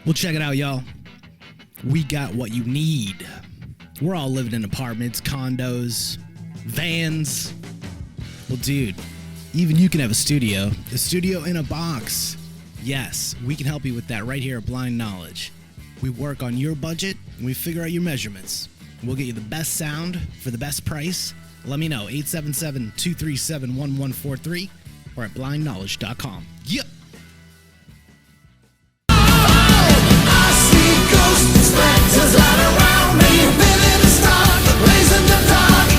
Well, check it out, y'all. We got what you need. We're all living in apartments, condos, vans. Well, dude, even you can have a studio in a box. Yes, we can help you with that right here at Blind Knowledge. We work on your budget, and we figure out your measurements. We'll get you the best sound for the best price. Let me know, 877-237-1143 or at blindknowledge.com. Yep. Spectres all around me, living in stark, blazing the dark.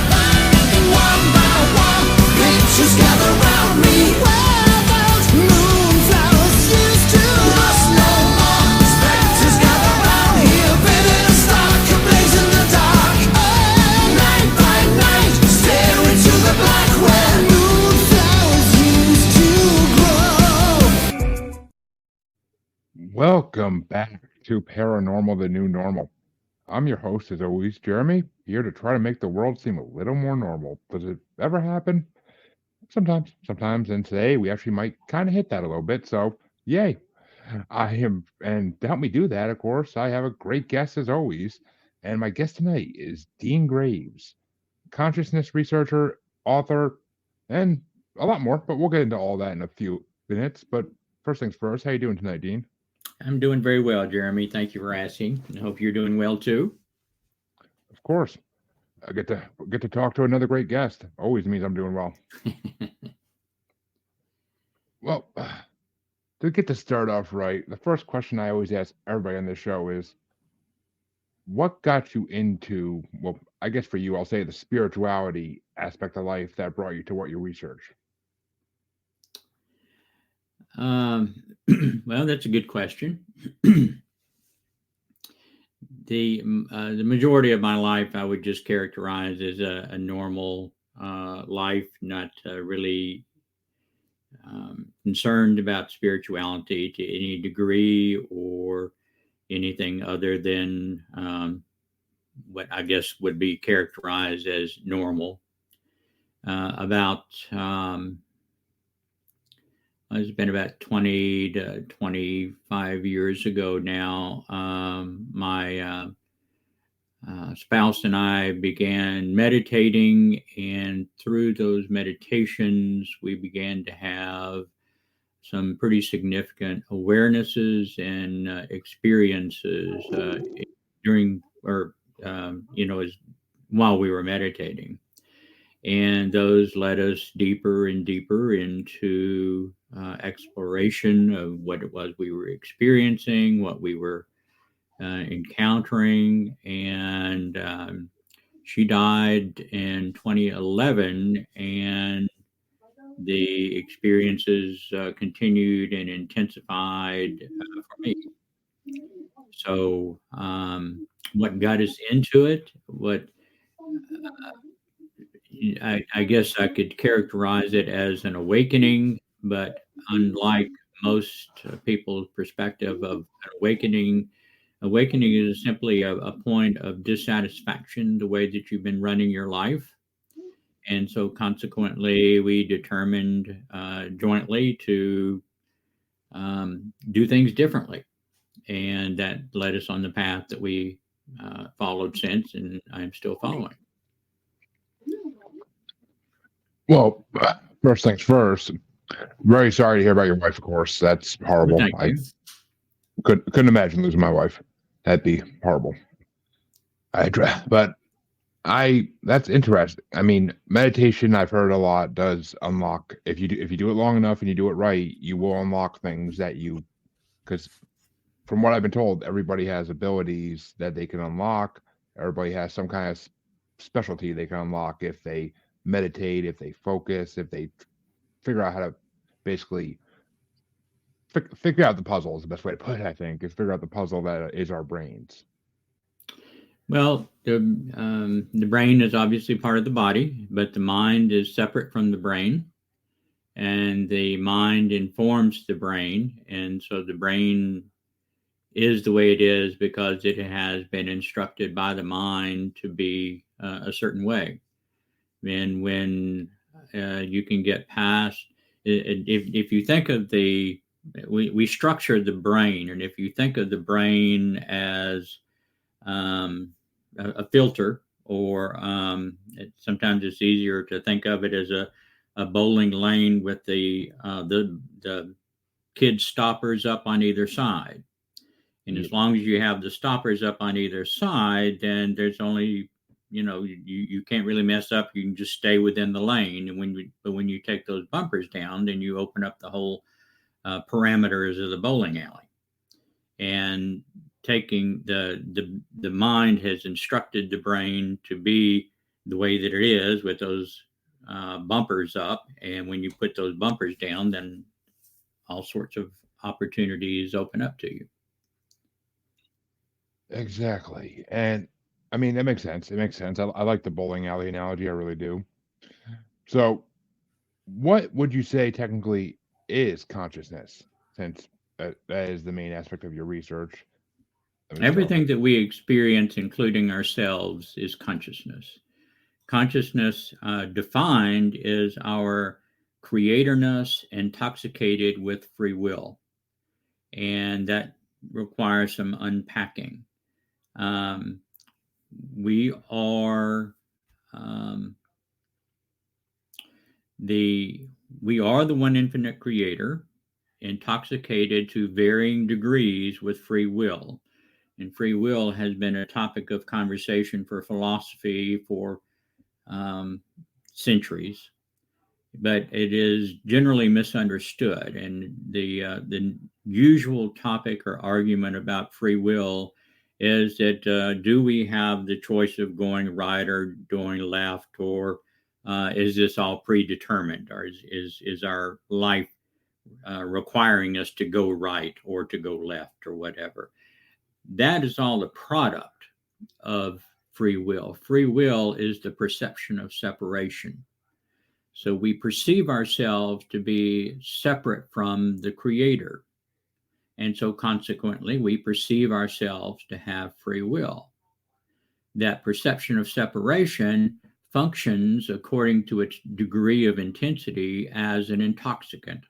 One by one, pictures gather round me. Where those moonflowers used to lost no more. Spectres gather round here, living in stark, blazing the dark. Night by night, stare into the black where moonflowers used to grow. Welcome back to Paranormal, the New Normal. I'm your host, as always, Jeremy, here to try to make the world seem a little more normal. Does it ever happen? Sometimes, and today we actually might kind of hit that a little bit, so yay. And to help me do that, of course, I have a great guest as always, and my guest tonight is Dean Graves, consciousness researcher, author, and a lot more, but we'll get into all that in a few minutes. But first things first, how you doing tonight, Dean? I'm doing very well, Jeremy. Thank you for asking. I hope you're doing well too. Of course. I get to talk to another great guest. Always means I'm doing well. Well, to get to start off right, the first question I always ask everybody on this show is, what got you into, well, I guess for you, I'll say the spirituality aspect of life that brought you to what you research? Well, that's a good question. The majority of my life I would just characterize as a normal life, not really concerned about spirituality to any degree or anything other than what I guess would be characterized as normal. It's been about 20 to 25 years ago now. My spouse and I began meditating, and through those meditations, we began to have some pretty significant awarenesses and experiences while we were meditating. And those led us deeper and deeper into exploration of what it was we were experiencing, what we were encountering. And she died in 2011, and the experiences continued and intensified for me. So what got us into it, I guess I could characterize it as an awakening, but unlike most people's perspective of an awakening is simply a point of dissatisfaction the way that you've been running your life. And so consequently, we determined jointly to do things differently. And that led us on the path that we followed since, and I'm still following. Well, first things first, very sorry to hear about your wife, of course. That's horrible. Well, I couldn't imagine losing my wife. That'd be horrible. But that's interesting. I mean, meditation, I've heard a lot, does unlock, if you do it long enough and you do it right, you will unlock things because from what I've been told, everybody has abilities that they can unlock. Everybody has some kind of specialty they can unlock if they meditate, if they focus, if they figure out how to basically figure out the puzzle is the best way to put it, I think, is figure out the puzzle that is our brains. Well, the brain is obviously part of the body, but the mind is separate from the brain, and the mind informs the brain. And so the brain is the way it is because it has been instructed by the mind to be a certain way. And when you can get past, if you think of the we structure the brain, and if you think of the brain as a filter, or sometimes it's easier to think of it as a bowling lane with the kid stoppers up on either side. And as long as you have the stoppers up on either side, then there's only, you can't really mess up. You can just stay within the lane. And when you take those bumpers down, then you open up the whole parameters of the bowling alley. And taking the mind has instructed the brain to be the way that it is with those bumpers up. And when you put those bumpers down, then all sorts of opportunities open up to you. Exactly. And I mean, that makes sense. It makes sense. I like the bowling alley analogy. I really do. So, what would you say technically is consciousness, since that is the main aspect of your research? Everything that we experience, including ourselves, is consciousness. Consciousness, defined, is our creatorness intoxicated with free will. And that requires some unpacking. We are the one infinite creator, intoxicated to varying degrees with free will. And free will has been a topic of conversation for philosophy for centuries, but it is generally misunderstood. And the usual topic or argument about free will is that do we have the choice of going right or going left, or is this all predetermined, or is our life requiring us to go right or to go left or whatever? That is all the product of free will. Free will is the perception of separation. So we perceive ourselves to be separate from the creator. And so consequently, we perceive ourselves to have free will. That perception of separation functions according to its degree of intensity as an intoxicant.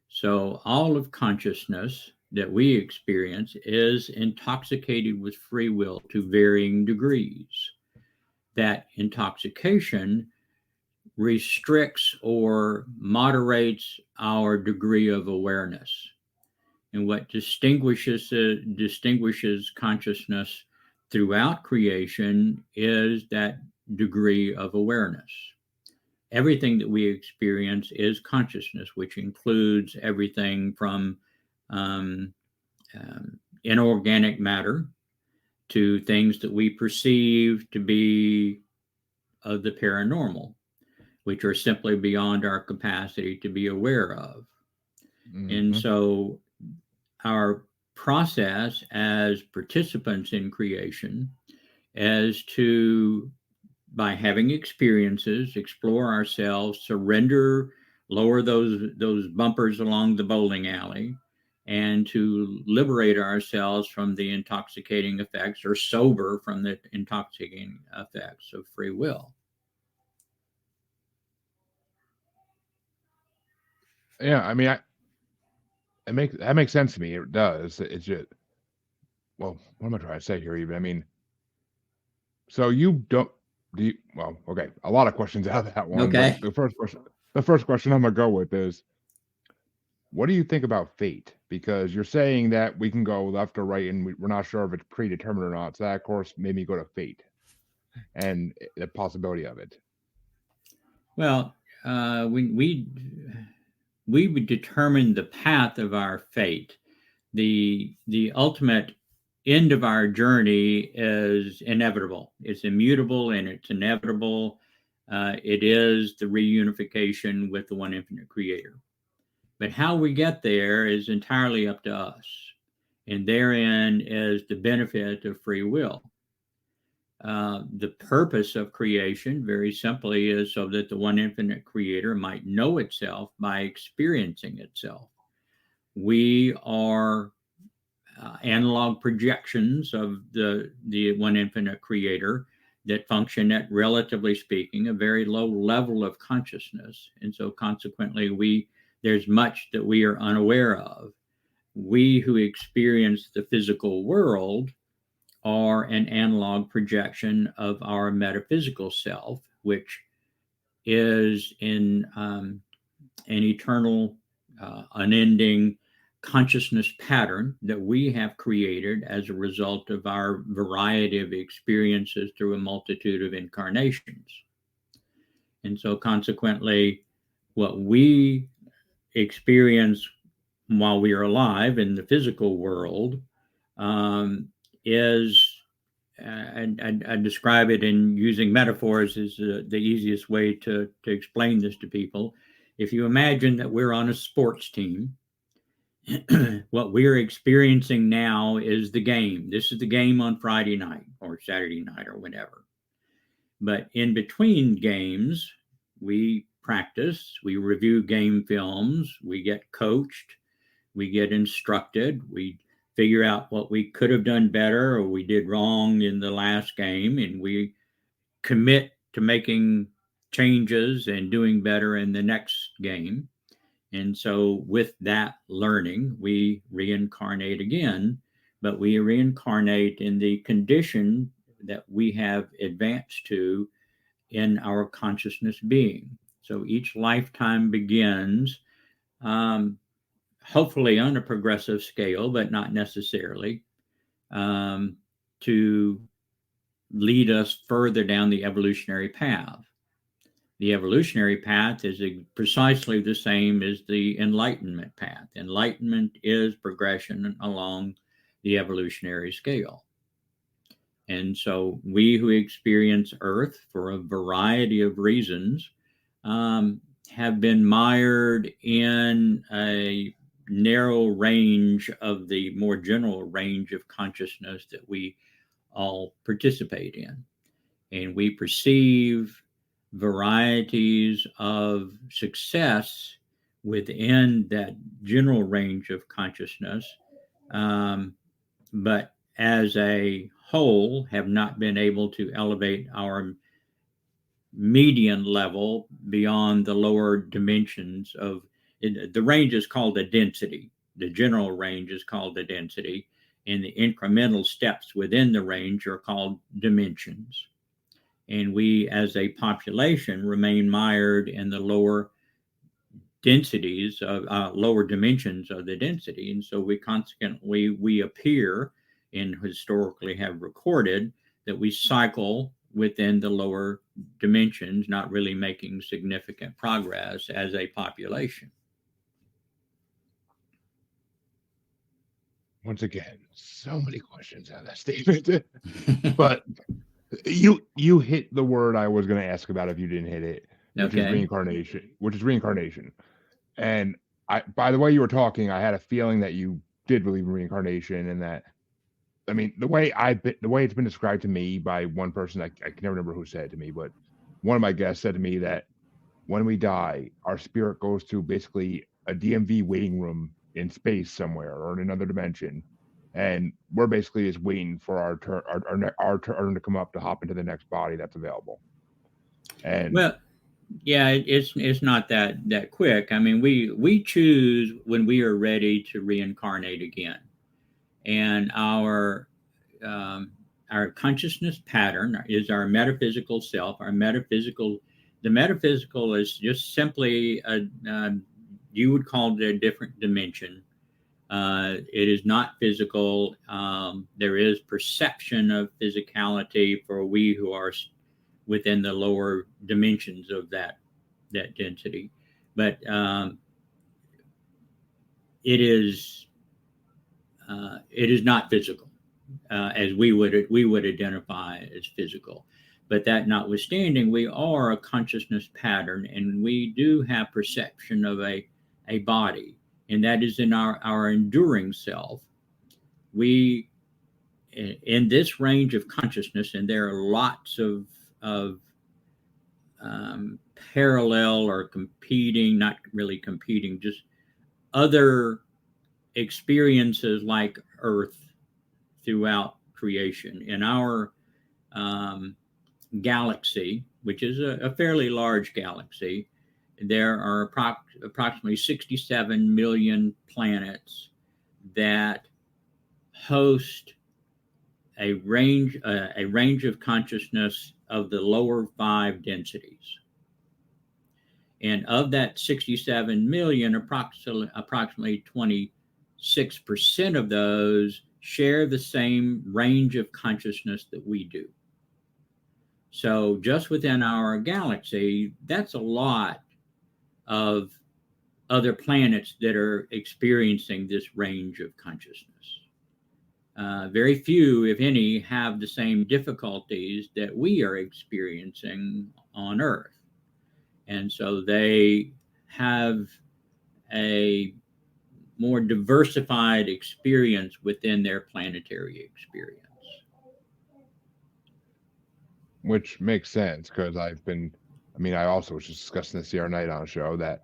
So all of consciousness that we experience is intoxicated with free will to varying degrees. That intoxication restricts or moderates our degree of awareness. And what distinguishes consciousness throughout creation is that degree of awareness. Everything that we experience is consciousness, which includes everything from inorganic matter to things that we perceive to be of the paranormal, which are simply beyond our capacity to be aware of. Mm-hmm. And so our process as participants in creation is to, by having experiences, explore ourselves, surrender, lower those bumpers along the bowling alley, and to liberate ourselves from the intoxicating effects, or sober from the intoxicating effects of free will. Yeah, I mean, that makes sense to me. It does. It's just, well, what am I trying to say here? Even, I mean, so well, okay, a lot of questions out of that one. Okay. But the first question I'm gonna go with is, what do you think about fate? Because you're saying that we can go left or right, and we're not sure if it's predetermined or not. So that, of course, made me go to fate and the possibility of it. Well, we would determine the path of our fate. The ultimate end of our journey is inevitable. It's immutable and it's inevitable. It is the reunification with the one infinite creator. But how we get there is entirely up to us. And therein is the benefit of free will. The purpose of creation, very simply, is so that the one infinite creator might know itself by experiencing itself. We are analog projections of the one infinite creator that function at, relatively speaking, a very low level of consciousness. And so consequently, we there's much that we are unaware of. We who experience the physical world are an analog projection of our metaphysical self, which is in an eternal, unending consciousness pattern that we have created as a result of our variety of experiences through a multitude of incarnations. And so, consequently, what we experience while we are alive in the physical world is I describe it in using metaphors is the easiest way to explain this to people. If you imagine that we're on a sports team, what we're experiencing now is the game. This is the game on Friday night or Saturday night or whatever. But in between games, we practice, we review game films, we get coached, we get instructed, we figure out what we could have done better or we did wrong in the last game, and we commit to making changes and doing better in the next game. And so with that learning, we reincarnate again, but we reincarnate in the condition that we have advanced to in our consciousness being. So each lifetime begins, hopefully on a progressive scale, but not necessarily, to lead us further down the evolutionary path. The evolutionary path is precisely the same as the enlightenment path. Enlightenment is progression along the evolutionary scale. And so we who experience Earth for a variety of reasons have been mired in a narrow range of the more general range of consciousness that we all participate in. And we perceive varieties of success within that general range of consciousness, but as a whole have not been able to elevate our median level beyond the lower dimensions of the range is called the density. The general range is called the density, and the incremental steps within the range are called dimensions. And we, as a population, remain mired in the lower densities of lower dimensions of the density. And so we appear and historically have recorded that we cycle within the lower dimensions, not really making significant progress as a population. Once again, so many questions on that statement. But you hit the word I was going to ask about if you didn't hit it, which is reincarnation. And by the way you were talking, I had a feeling that you did believe in reincarnation, and that, I mean, the way it's been described to me by one person, I can never remember who said it to me, but one of my guests said to me that when we die, our spirit goes to basically a DMV waiting room in space somewhere or in another dimension, and we're basically just waiting for our turn to come up to hop into the next body that's available. And well, yeah, it's not that quick. I mean, we choose when we are ready to reincarnate again, and our consciousness pattern is our metaphysical self. The metaphysical is just simply you would call it a different dimension. It is not physical. There is perception of physicality for we who are within the lower dimensions of that density, but it is not physical as we would identify as physical. But that notwithstanding, we are a consciousness pattern, and we do have perception of a body, and that is in our enduring self. We, in this range of consciousness, and there are lots of parallel or competing, not really competing, just other experiences like Earth throughout creation. In our galaxy, which is a fairly large galaxy, there are approximately 67 million planets that host a range of consciousness of the lower 5 densities. And of that 67 million, approximately 26% of those share the same range of consciousness that we do. So just within our galaxy, that's a lot of other planets that are experiencing this range of consciousness. Very few, if any, have the same difficulties that we are experiencing on Earth. And so they have a more diversified experience within their planetary experience. Which makes sense, because I also was just discussing this the other night on a show, that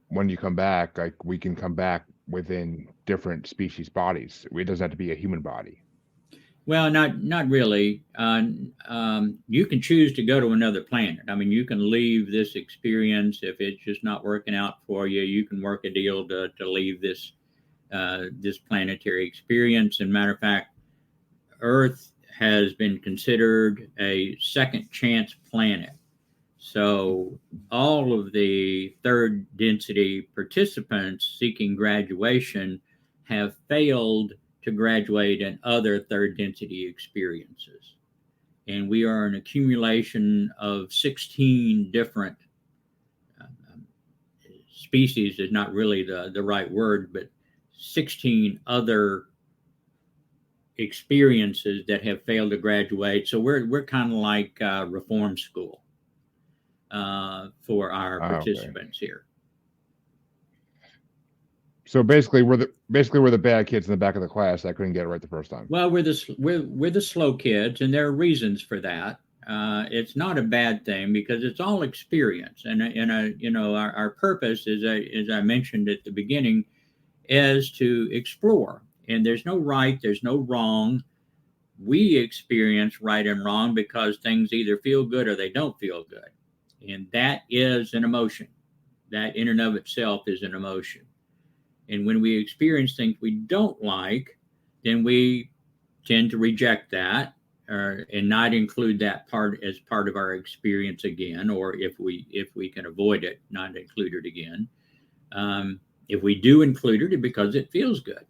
when you come back, like, we can come back within different species bodies. It doesn't have to be a human body. Well, not really. You can choose to go to another planet. I mean, you can leave this experience if it's just not working out for you. You can work a deal to leave this planetary experience. And matter of fact, Earth has been considered a second chance planet. So all of the third density participants seeking graduation have failed to graduate in other third density experiences. And we are an accumulation of 16 different species is not really the right word, but 16 other experiences that have failed to graduate. So we're kind of like reform school for our participants here. So basically, we're the bad kids in the back of the class that couldn't get it right the first time. Well, we're the slow kids, and there are reasons for that. It's not a bad thing because it's all experience, and our purpose, as I mentioned at the beginning, is to explore. And there's no right, there's no wrong. We experience right and wrong because things either feel good or they don't feel good, and that is an emotion. That in and of itself is an emotion. And when we experience things we don't like, then we tend to reject that and not include that part as part of our experience again, or if we can avoid it, not include it again. If we do include it, because it feels good.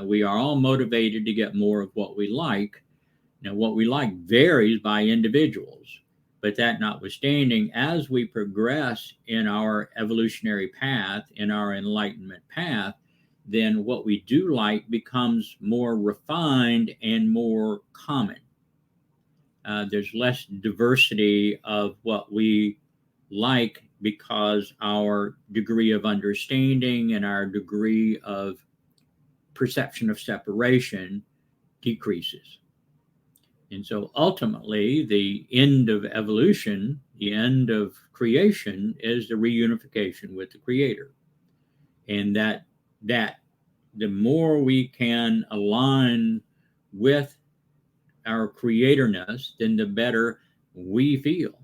We are all motivated to get more of what we like. Now, what we like varies by individuals, but that notwithstanding, as we progress in our evolutionary path, in our enlightenment path, then what we do like becomes more refined and more common. There's less diversity of what we like because our degree of understanding and our degree of perception of separation decreases. And so ultimately, the end of evolution, the end of creation, is the reunification with the Creator. And that the more we can align with our creatorness, then the better we feel.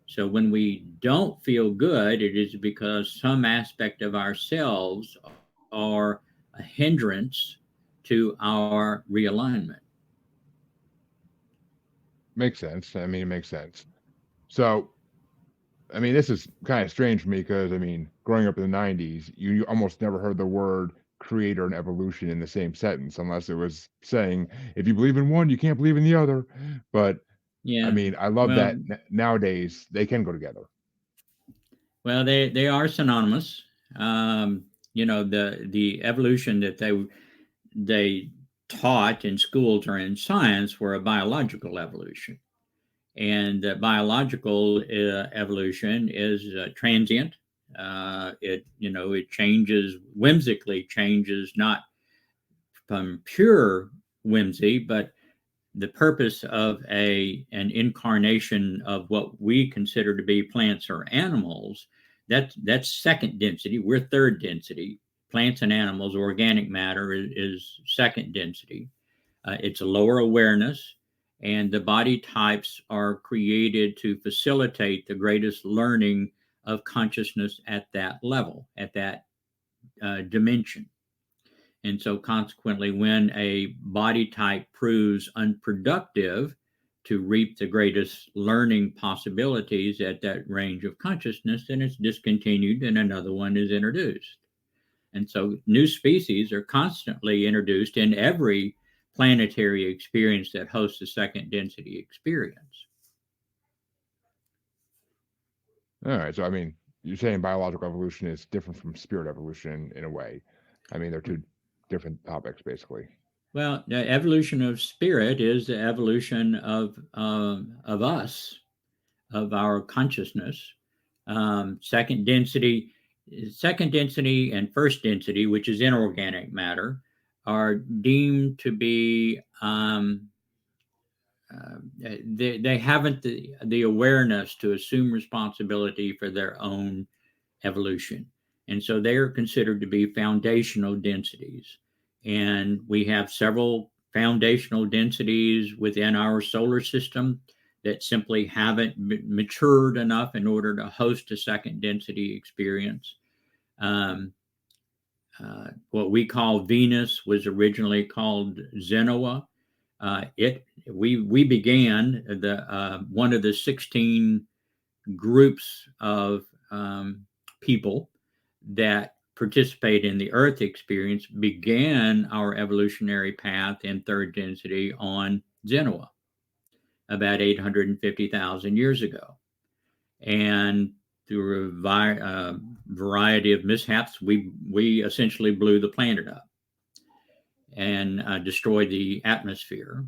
So when we don't feel good, it is because some aspect of ourselves are a hindrance to our realignment. Makes sense. I mean, it makes sense. So, I mean, this is kind of strange for me because, I mean, growing up in the 90s, you almost never heard the word creator and evolution in the same sentence unless it was saying, if you believe in one, you can't believe in the other. But, Yeah, I mean, I love that nowadays they can go together. Well, they are synonymous. The evolution that they taught in schools or in science were a biological evolution, and biological evolution is transient. It changes, whimsically changes, not from pure whimsy, but the purpose of an incarnation of what we consider to be plants or animals. That's second density. We're third density. Plants and animals, organic matter is second density. It's a lower awareness, and the body types are created to facilitate the greatest learning of consciousness at that level, at that dimension. And so consequently, when a body type proves unproductive to reap the greatest learning possibilities at that range of consciousness, then it's discontinued and another one is introduced. And so new species are constantly introduced in every planetary experience that hosts a second density experience. All right. So, I mean, you're saying biological evolution is different from spirit evolution in a way. I mean, they're two different topics, basically. Well, the evolution of spirit is the evolution of us, of our consciousness. Second density and first density, which is inorganic matter, are deemed to be they haven't the awareness to assume responsibility for their own evolution, and so they are considered to be foundational densities. And we have several foundational densities within our solar system that simply haven't matured enough in order to host a second density experience. What we call Venus was originally called Zenoa. We began the one of the 16 groups of people that participate in the Earth experience began our evolutionary path in third density on Zenoa about 850,000 years ago. And through a variety of mishaps, we essentially blew the planet up and destroyed the atmosphere.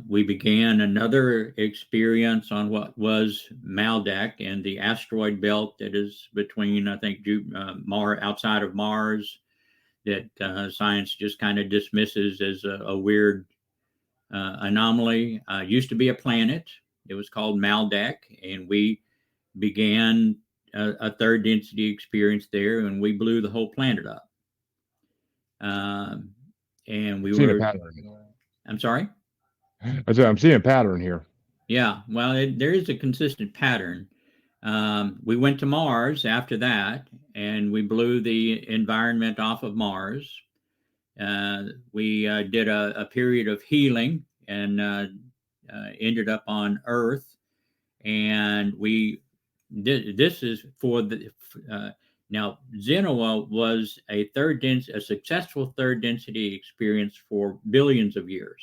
We began another experience on what was Maldek and the asteroid belt that is between, I think, outside of Mars, that science just kind of dismisses as a weird anomaly. Used to be a planet. It was called Maldek, and we began a third density experience there, and we blew the whole planet up. And we Seeing were. a pattern. I'm sorry? I'm seeing a pattern here. Yeah, well, there is a consistent pattern. We went to Mars after that, and we blew the environment off of Mars. We did a period of healing and ended up on Earth. And this is for the, now Zenoa was a successful third density experience for billions of years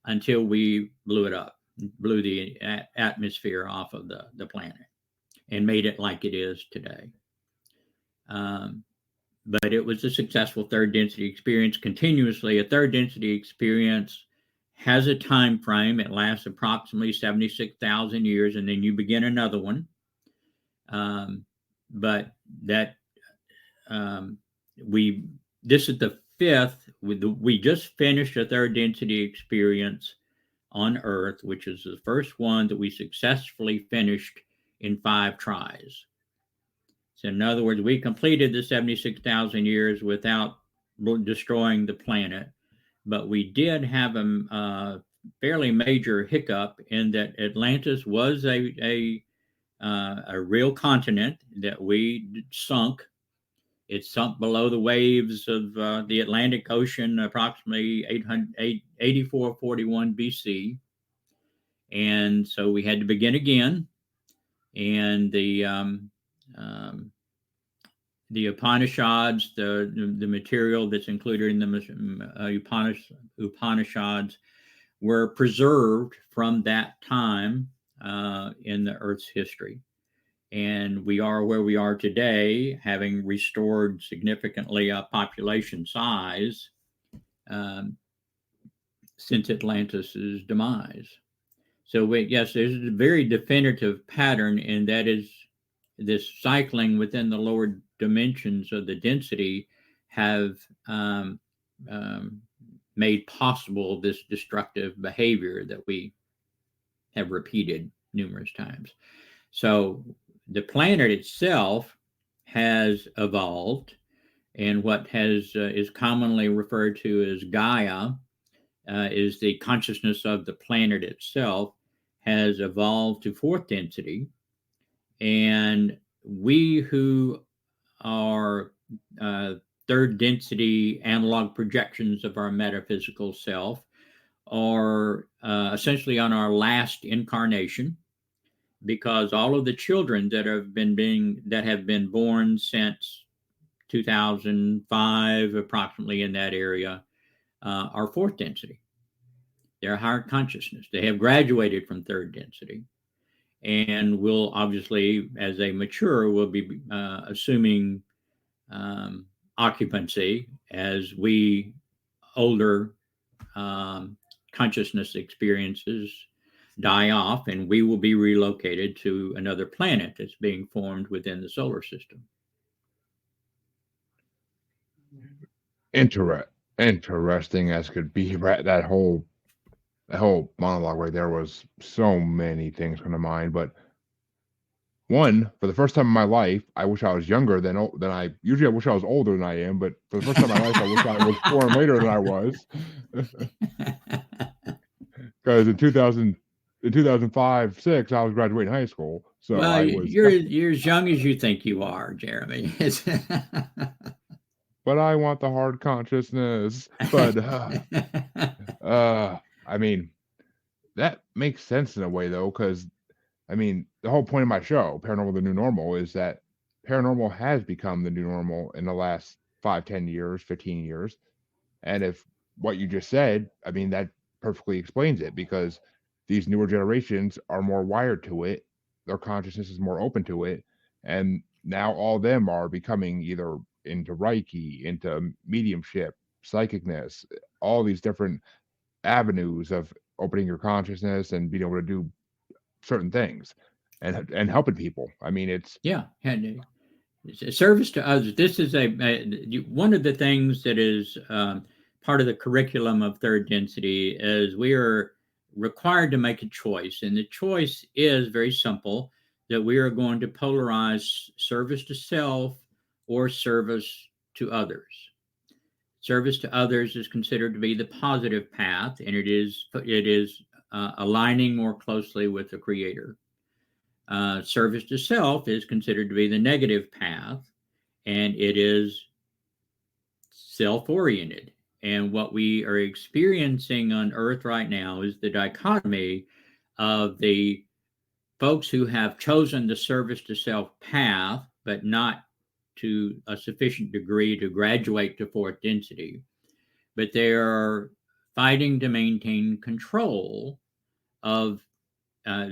until we blew it up, blew the atmosphere off of the planet and made it like it is today. But it was a successful third density experience continuously. A third density experience has a time frame. It lasts approximately 76,000 years, and then you begin another one. But that this is the fifth. We just finished a third density experience on Earth, which is the first one that we successfully finished in 5 tries. So in other words, we completed the 76,000 years without destroying the planet, but we did have a fairly major hiccup in that Atlantis was a real continent that we sunk. It sunk below the waves of the Atlantic Ocean approximately 8441 BC. And so we had to begin again. And the Upanishads, the material that's included in the Upanishads, were preserved from that time in the Earth's history. And we are where we are today, having restored significantly population size since Atlantis's demise. So yes, there's a very definitive pattern, and that is this cycling within the lower dimensions of the density have made possible this destructive behavior that we have repeated numerous times. So the planet itself has evolved, and what is commonly referred to as Gaia is the consciousness of the planet itself has evolved to fourth density. And we who are third density analog projections of our metaphysical self are essentially on our last incarnation, because all of the children that have been born since 2005, approximately in that area, are fourth density. They're higher consciousness. They have graduated from third density, and will obviously, as they mature, will be assuming occupancy as we older consciousness experiences die off, and we will be relocated to another planet that's being formed within the solar system. Interesting as could be. Right, that whole monologue right there was so many things come to mind. But one, for the first time in my life, I wish I was younger than I usually. I wish I was older than I am, but for the first time in my life, I wish I was born later than I was. Because in 2005, 6, I was graduating high school, so Well, I was. you're as young as you think you are, Jeremy. But I want the hard consciousness. But I mean, that makes sense in a way though, because I mean, the whole point of my show, Paranormal: The New Normal, is that paranormal has become the new normal in the last 5, 10 years, 15 years. And if what you just said, I mean, that perfectly explains it, because these newer generations are more wired to it. Their consciousness is more open to it. And now all of them are becoming either into Reiki, into mediumship, psychicness, all these different avenues of opening your consciousness and being able to do certain things and helping people. I mean, it's and it's a service to others. This is one of the things that is part of the curriculum of third density is we are required to make a choice, and the choice is very simple: that we are going to polarize service to self or service to others. Service to others is considered to be the positive path, and it is aligning more closely with the Creator. Service to self is considered to be the negative path, and it is self-oriented. And what we are experiencing on Earth right now is the dichotomy of the folks who have chosen the service to self path, but not to a sufficient degree to graduate to fourth density, but they are fighting to maintain control of,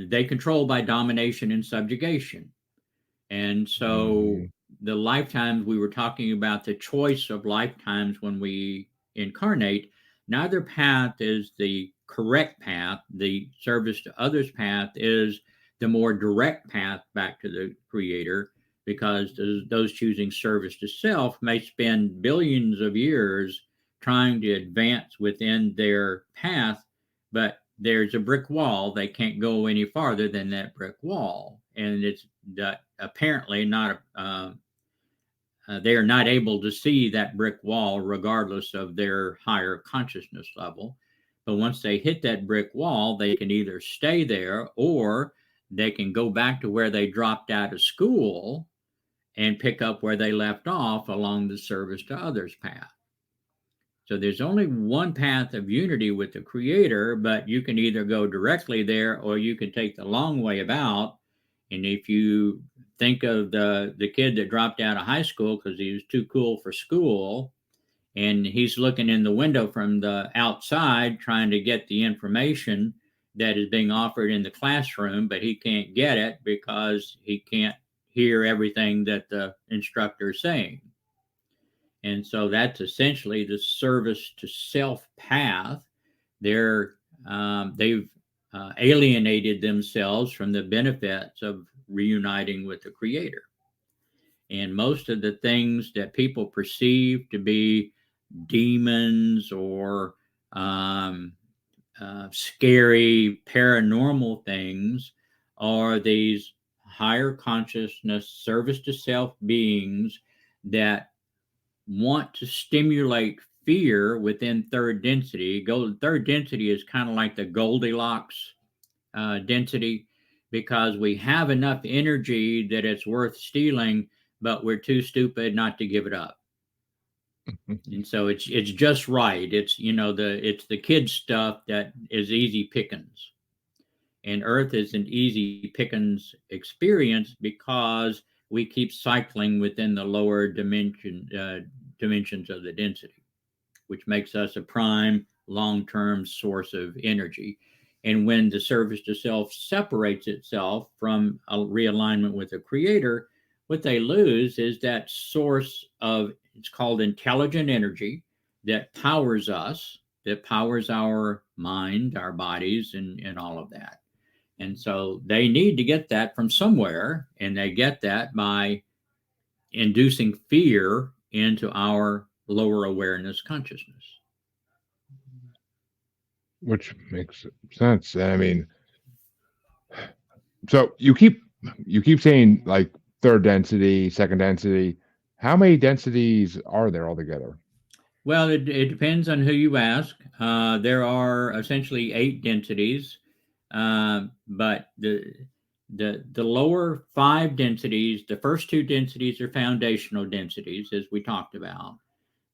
they control by domination and subjugation. And so the lifetimes we were talking about, the choice of lifetimes when we incarnate, neither path is the correct path. The service to others path is the more direct path back to the Creator, because those choosing service to self may spend billions of years trying to advance within their path, but there's a brick wall. They can't go any farther than that brick wall. And it's apparently not, they are not able to see that brick wall regardless of their higher consciousness level. But once they hit that brick wall, they can either stay there or they can go back to where they dropped out of school and pick up where they left off along the service to others path. So there's only one path of unity with the Creator, but you can either go directly there or you can take the long way about. And if you think of the kid that dropped out of high school because he was too cool for school, and he's looking in the window from the outside trying to get the information that is being offered in the classroom, but he can't get it because he can't hear everything that the instructor is saying. And so that's essentially the service to self path. They've alienated themselves from the benefits of reuniting with the Creator. And most of the things that people perceive to be demons or scary paranormal things are these higher consciousness service to self beings that want to stimulate fear within third density. Third density is kind of like the Goldilocks density, because we have enough energy that it's worth stealing, but we're too stupid not to give it up. And so it's just right. It's it's the kid stuff that is easy pickings. And Earth is an easy pickings experience because we keep cycling within the lower dimensions of the density, which makes us a prime long-term source of energy. And when the surface to self separates itself from a realignment with the creator, what they lose is that source of, it's called intelligent energy, that powers us, that powers our mind, our bodies, and all of that. And so they need to get that from somewhere, and they get that by inducing fear into our lower awareness consciousness. Which makes sense. And I mean, so you keep saying like third density, second density. How many densities are there altogether? Well, it depends on who you ask. There are essentially 8 densities, but the lower 5 densities, the first 2 densities are foundational densities, as we talked about.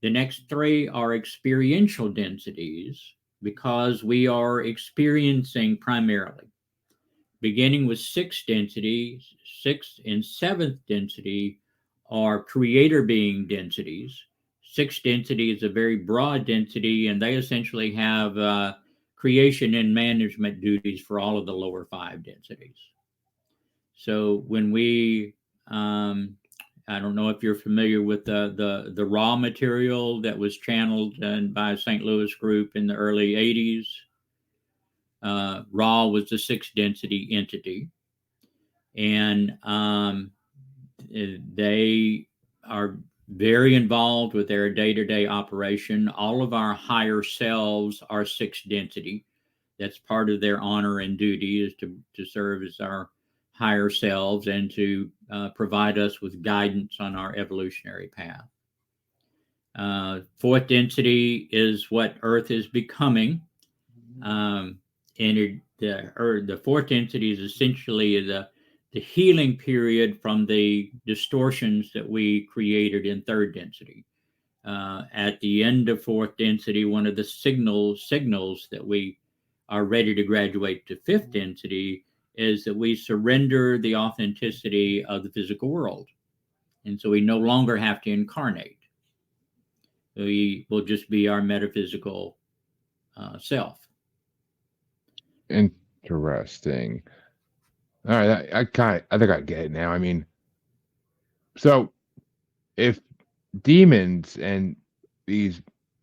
The next 3 are experiential densities because we are experiencing primarily. Beginning with 6 densities, 6th and 7th density are creator being densities. 6th density is a very broad density, and they essentially have creation and management duties for all of the lower 5 densities. So when we, I don't know if you're familiar with the raw material that was channeled by St. Louis group in the early 80s. Raw was the 6th density entity, and they are very involved with their day-to-day operation. All of our higher selves are 6th density. That's part of their honor and duty, is to serve as our higher selves and to provide us with guidance on our evolutionary path. 4th density is what Earth is becoming. And the 4th density is essentially the healing period from the distortions that we created in 3rd density. At the end of 4th density, one of the signals that we are ready to graduate to 5th density is that we surrender the authenticity of the physical world. And so we no longer have to incarnate. We will just be our metaphysical self. Interesting. All right, I think I get it now. I mean, so if demons and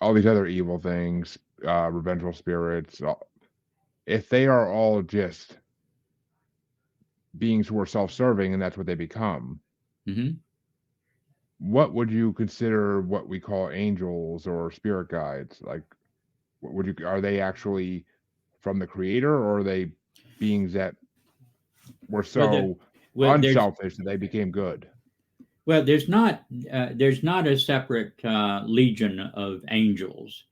all these other evil things, revengeful spirits, if they are all just beings who are self-serving and that's what they become, Mm-hmm. what would you consider what we call angels or spirit guides? Like, are they actually from the creator, or are they beings that were so unselfish that they became good? Well, there's not a separate legion of angels.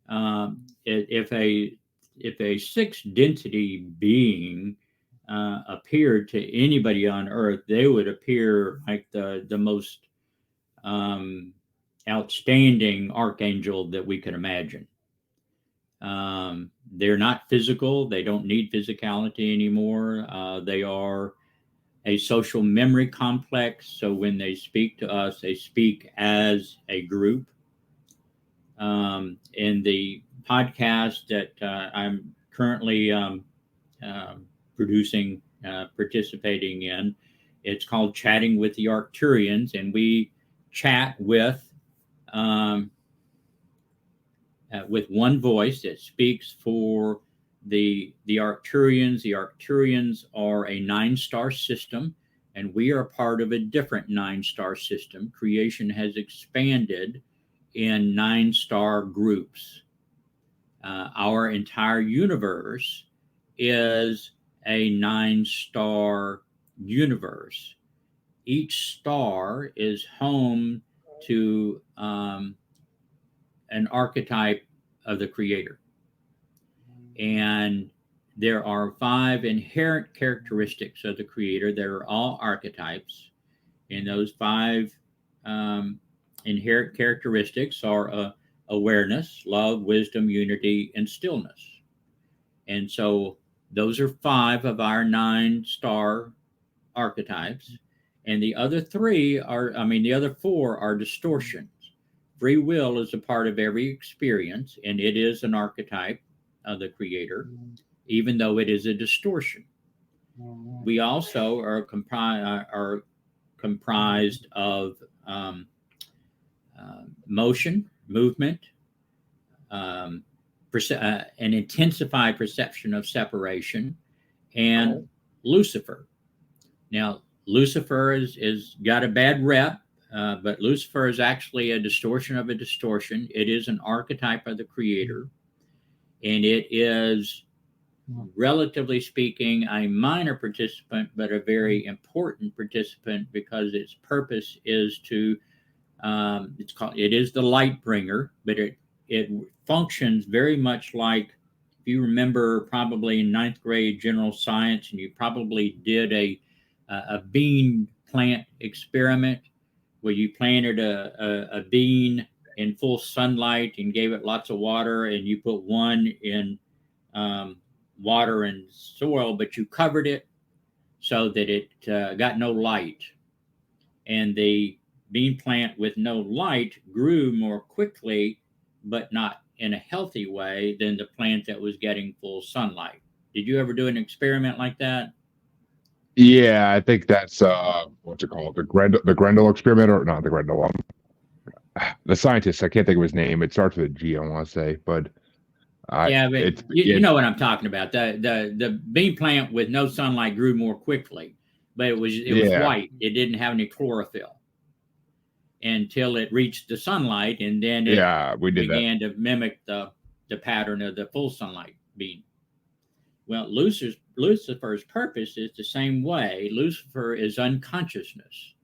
If a 6th density being appeared to anybody on Earth, they would appear like the most outstanding archangel that we can imagine. They're not physical. They don't need physicality anymore. They are a social memory complex. So when they speak to us, they speak as a group. In the podcast that I'm currently producing, participating in, it's called Chatting with the Arcturians, and we chat with one voice that speaks for the Arcturians. The Arcturians are a 9-star system, and we are part of a different 9-star system. Creation has expanded in 9-star groups. Our entire universe is a 9-star universe. Each star is home to an archetype of the creator. And there are 5 inherent characteristics of the creator that are all archetypes. And those 5 inherent characteristics are awareness, love, wisdom, unity, and stillness. And so those are 5 of our 9 star archetypes. And the other 4 are distortions. Free will is a part of every experience, and it is an archetype of the creator, even though it is a distortion. We also are comprised of motion, movement, an intensified perception of separation, and Lucifer. Now, Lucifer is got a bad rep, but Lucifer is actually a distortion of a distortion. It is an archetype of the creator, and it is, relatively speaking, a minor participant, but a very important participant, because its purpose is to it is the light bringer, but it functions very much like, if you remember, probably in 9th grade general science, and you probably did a bean plant experiment where you planted a bean in full sunlight and gave it lots of water, and you put one in water and soil, but you covered it so that it got no light. And the bean plant with no light grew more quickly, but not in a healthy way, than the plant that was getting full sunlight. Did you ever do an experiment like that? Yeah, I think that's what's it called? The Grendel experiment, or not the Grendel? The scientist. I can't think of his name. It starts with a G, I want to say, but but you know what I'm talking about. The bean plant with no sunlight grew more quickly, but it was white. It didn't have any chlorophyll until it reached the sunlight, and then it began to mimic the pattern of the full sunlight bean. Well, Lucifer's purpose is the same way. Lucifer is unconsciousness.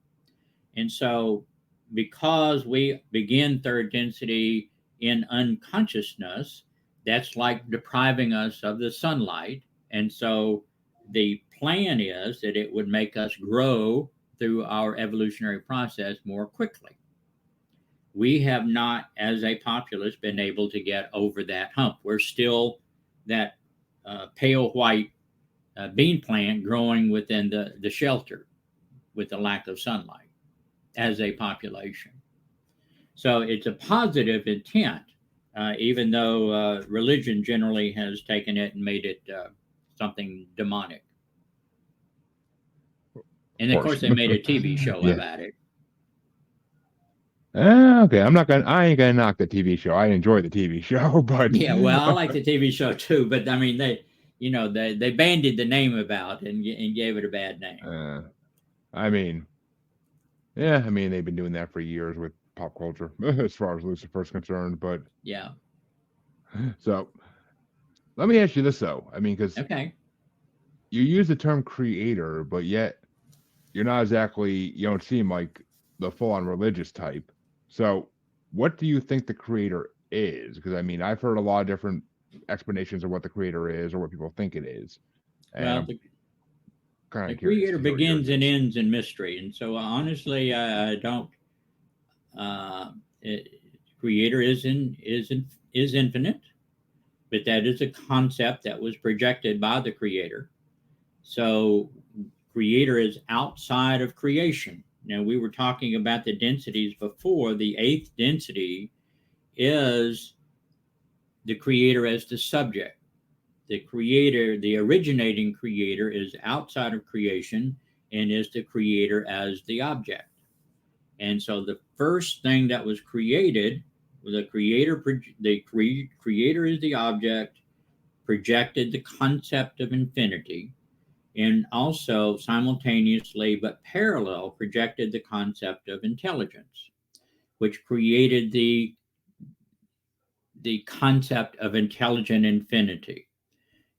And so because we begin third density in unconsciousness, that's like depriving us of the sunlight. And so the plan is that it would make us grow through our evolutionary process more quickly. We have not, as a populace, been able to get over that hump. We're still that pale white bean plant growing within the shelter with the lack of sunlight as a population. So it's a positive intent, even though religion generally has taken it and made it something demonic. And of course, they made a TV show about it. Okay, I ain't gonna knock the TV show. I enjoy the TV show, but yeah, well, I like the TV show too. But I mean, they bandied the name about and gave it a bad name. I mean, they've been doing that for years with pop culture, as far as Lucifer's concerned. But yeah. So, let me ask you this though. I mean, because you use the term creator, but yet you're not exactly. You don't seem like the full-on religious type. So, what do you think the creator is? Because I mean, I've heard a lot of different explanations of what the creator is or what people think it is. And well, the creator begins and ends in mystery, and so honestly, I don't. Creator is infinite, but that is a concept that was projected by the creator. So, creator is outside of creation. Now, we were talking about the densities before. The 8th density is the creator as the subject. The creator, the originating creator, is outside of creation and is the creator as the object. And so the first thing that was created, the creator is the object, projected the concept of infinity, and also simultaneously but parallel projected the concept of intelligence, which created the concept of intelligent infinity.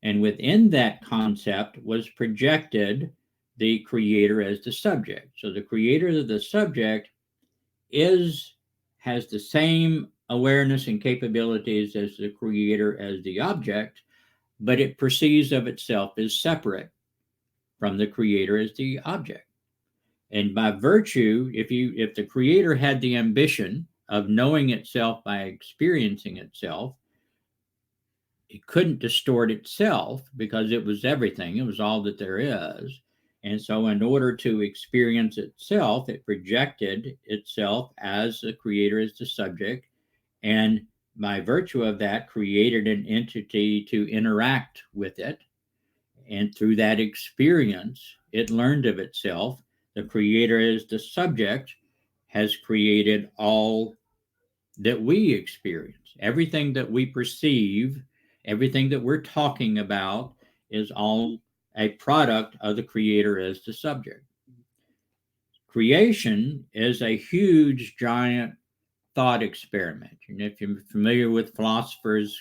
And within that concept was projected the creator as the subject. So the creator of the subject has the same awareness and capabilities as the creator as the object, but it perceives of itself as separate from the creator as the object. And by virtue, if the creator had the ambition of knowing itself by experiencing itself, it couldn't distort itself because it was everything. It was all that there is. And so in order to experience itself, it projected itself as the creator, as the subject, and by virtue of that created an entity to interact with it. And through that experience, it learned of itself. The creator as the subject has created all that we experience. Everything that we perceive, everything that we're talking about is all a product of the creator as the subject. Creation is a huge, giant thought experiment. And if you're familiar with philosophers'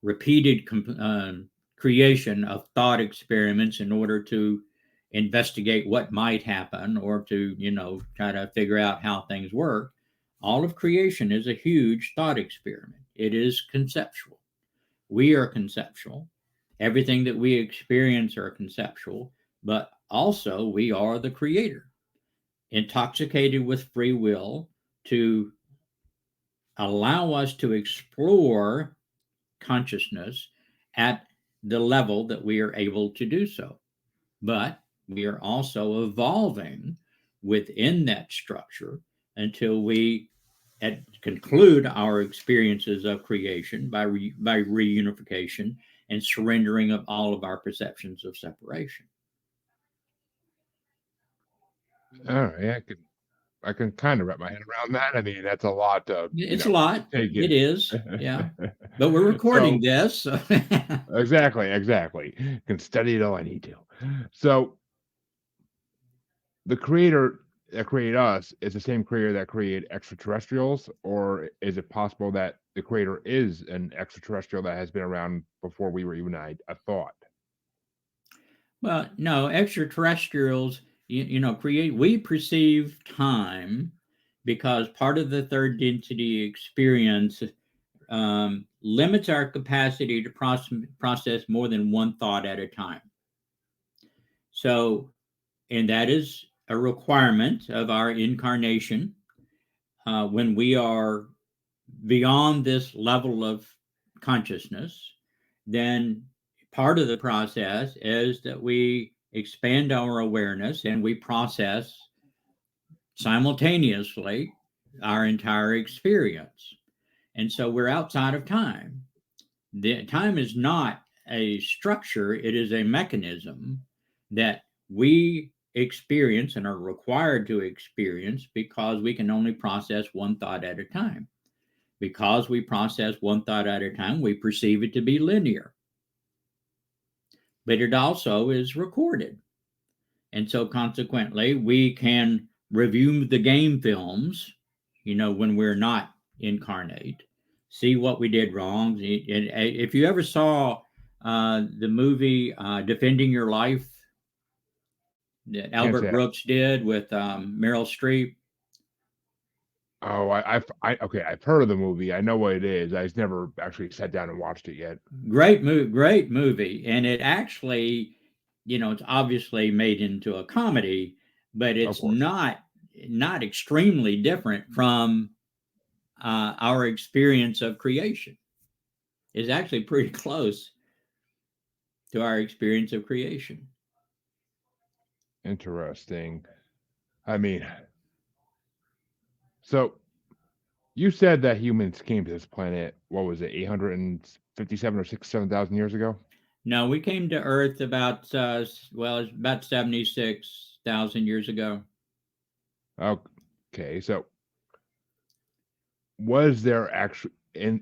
repeated creation of thought experiments in order to investigate what might happen or to, try to figure out how things work, all of creation is a huge thought experiment. It is conceptual. We are conceptual. Everything that we experience are conceptual, but also we are the creator, intoxicated with free will to allow us to explore consciousness at the level that we are able to do so. But we are also evolving within that structure until we conclude our experiences of creation by reunification and surrendering of all of our perceptions of separation. All right, I can kind of wrap my head around that. I mean, that's a lot to It's a lot. take It in. is, yeah. But we're recording this. So Exactly. Can study it all I need to. So the creator that created us is the same creator that created extraterrestrials, or is it possible that the creator is an extraterrestrial that has been around before we were even a thought? Well, no, extraterrestrials, we perceive time because part of the third density experience limits our capacity to process more than one thought at a time. So, and that is a requirement of our incarnation. When we are beyond this level of consciousness, then part of the process is that we expand our awareness and we process simultaneously our entire experience. And so we're outside of time. The time is not a structure, it is a mechanism that we experience and are required to experience because we can only process one thought at a time. Because we process one thought at a time, we perceive it to be linear. But it also is recorded. And so consequently, we can review the game films, when we're not incarnate, see what we did wrong. If you ever saw the movie Defending Your Life that Albert Brooks did with Meryl Streep. Oh, I've heard of the movie. I know what it is. I just never actually sat down and watched it yet. Great movie. And it actually, it's obviously made into a comedy, but it's not extremely different from our experience of creation. It's actually pretty close to our experience of creation. Interesting. I mean, so you said that humans came to this planet, what was it, 857 or 67,000 years ago? No, we came to Earth about, it's about 76,000 years ago. Okay, so was there actually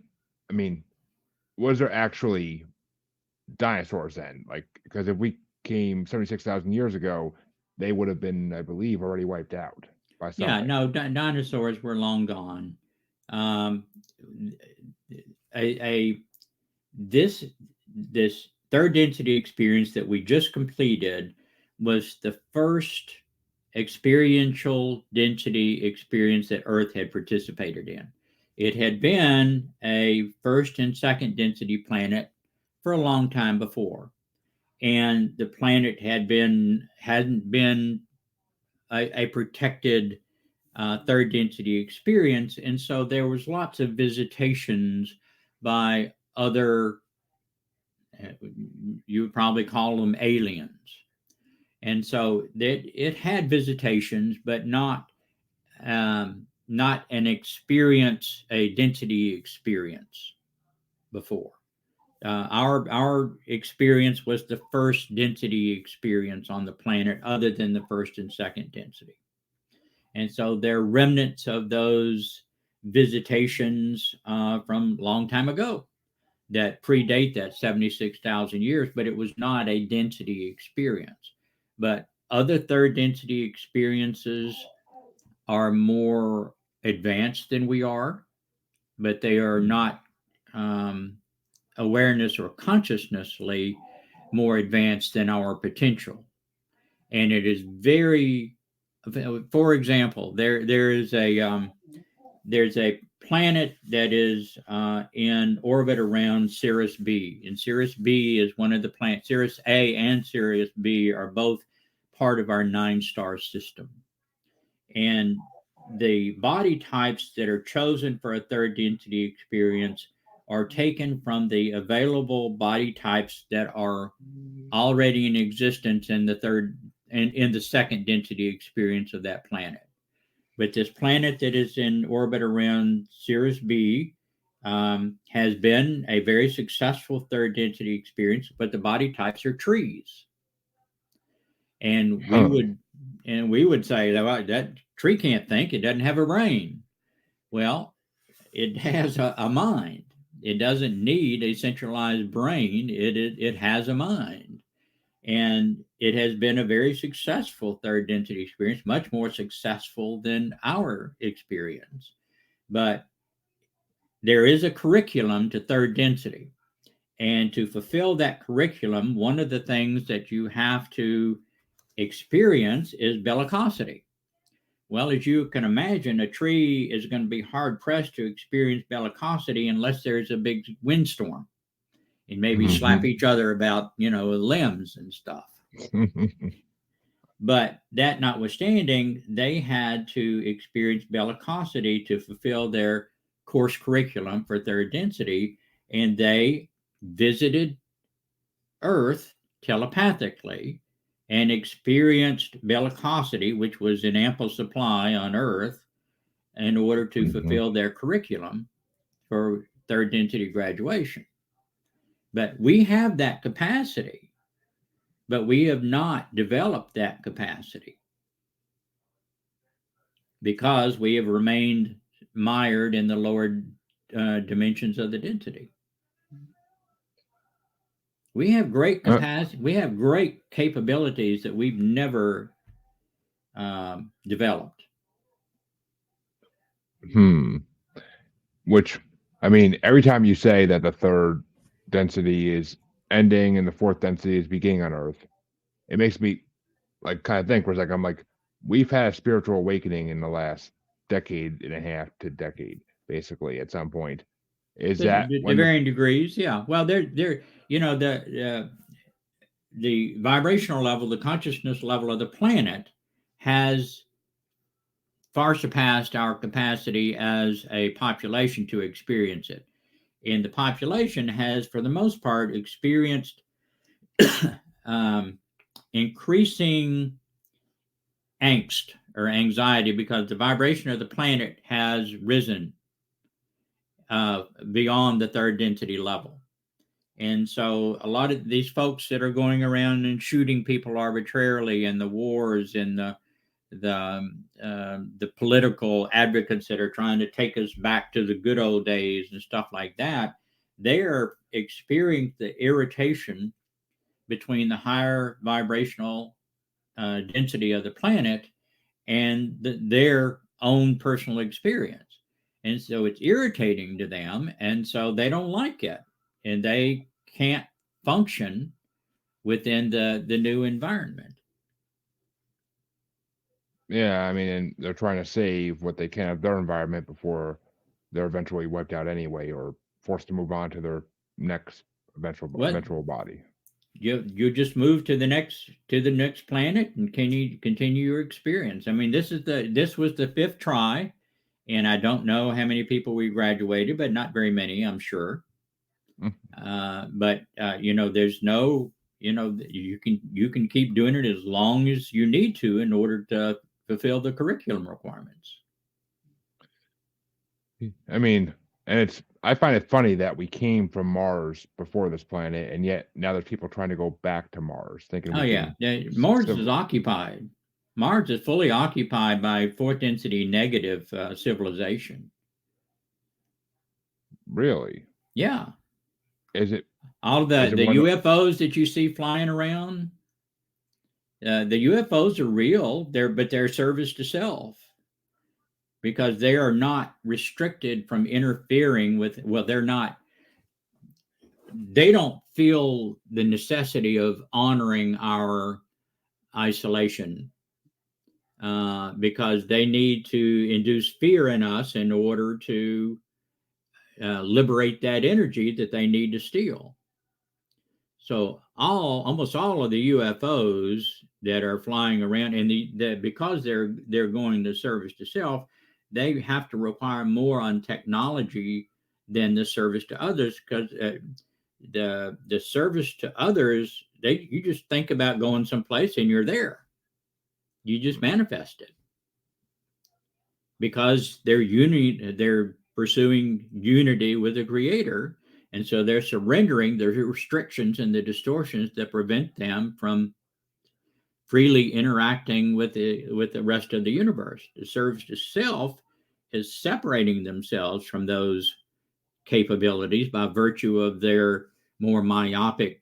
dinosaurs then? Like, because if we came 76,000 years ago, they would have been, I believe, already wiped out by something. Yeah, no, dinosaurs were long gone. This third density experience that we just completed was the first experiential density experience that Earth had participated in. It had been a first and second density planet for a long time before, and the planet hadn't been a protected third density experience, and so there was lots of visitations by other, you would probably call them aliens, and so that it had visitations, but not an experience, a density experience before. Our experience was the first density experience on the planet, other than the first and second density. And so there are remnants of those visitations from a long time ago that predate that 76,000 years, but it was not a density experience. But other third density experiences are more advanced than we are, but they are not awareness or consciousnly more advanced than our potential. And it is very, for example, there's a planet that is in orbit around Sirius B, and Sirius B is one of the planets. Sirius A and Sirius B are both part of our 9-star system, and the body types that are chosen for a third density experience are taken from the available body types that are already in existence in the third and in the second density experience of that planet. But this planet that is in orbit around Sirius B has been a very successful third density experience, but the body types are trees. And we would say that tree can't think, it doesn't have a brain. Well, it has a mind. It doesn't need a centralized brain. It has a mind. And it has been a very successful third density experience, much more successful than our experience. But there is a curriculum to third density. And to fulfill that curriculum, one of the things that you have to experience is bellicosity. Well, as you can imagine, a tree is going to be hard pressed to experience bellicosity unless there's a big windstorm and maybe slap each other about, limbs and stuff. But that notwithstanding, they had to experience bellicosity to fulfill their course curriculum for third density, and they visited Earth telepathically and experienced bellicosity, which was in ample supply on Earth, in order to fulfill their curriculum for third density graduation. But we have that capacity, but we have not developed that capacity because we have remained mired in the lower dimensions of the density. We have great capacity. We have great capabilities that we've never developed. Which, I mean, every time you say that the third density is ending and the fourth density is beginning on Earth, it makes me kind of think for a second. I'm like, we've had a spiritual awakening in the last decade and a half to decade, basically, at some point. Is that to varying degrees? Yeah. Well, the vibrational level, the consciousness level of the planet has far surpassed our capacity as a population to experience it. And the population has, for the most part, experienced increasing angst or anxiety because the vibration of the planet has risen beyond the third density level. And so a lot of these folks that are going around and shooting people arbitrarily, and the wars and the political advocates that are trying to take us back to the good old days and stuff like that, they are experiencing the irritation between the higher vibrational density of the planet and their own personal experience. And so it's irritating to them, and so they don't like it, and they can't function within the new environment. Yeah, I mean, and they're trying to save what they can of their environment before they're eventually wiped out anyway, or forced to move on to their next What? eventual body. You just move to the next planet and continue your experience. I mean, this was the fifth try, and I don't know how many people we graduated, but not very many, I'm sure. But there's no, you can keep doing it as long as you need to in order to fulfill the curriculum requirements. I mean, and I find it funny that we came from Mars before this planet, and yet now there's people trying to go back to Mars, thinking. Oh yeah, Mars is occupied. Mars is fully occupied by fourth density negative civilization. Really? Yeah. Is it all the UFOs that you see flying around? The UFOs are real. They're service to self, because they are not restricted from interfering with. Well, they don't feel the necessity of honoring our isolation, because they need to induce fear in us in order to liberate that energy that they need to steal. So almost all of the UFOs that are flying around, and because they're going to service to self, they have to require more on technology than the service to others, because the service to others, you just think about going someplace and you're there. You just manifest it, because they're pursuing unity with the Creator, and so they're surrendering the restrictions and the distortions that prevent them from freely interacting with the rest of the universe. The service to self is separating themselves from those capabilities by virtue of their more myopic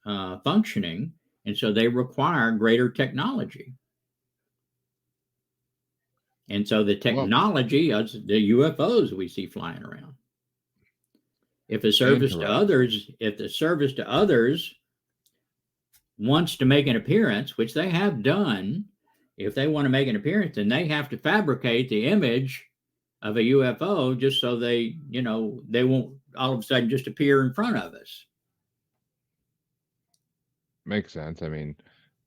functioning, and so they require greater technology. And so the technology is the UFOs we see flying around. If the service to others wants to make an appearance, which they have done, if they want to make an appearance, then they have to fabricate the image of a UFO just so they won't all of a sudden just appear in front of us. Makes sense. I mean,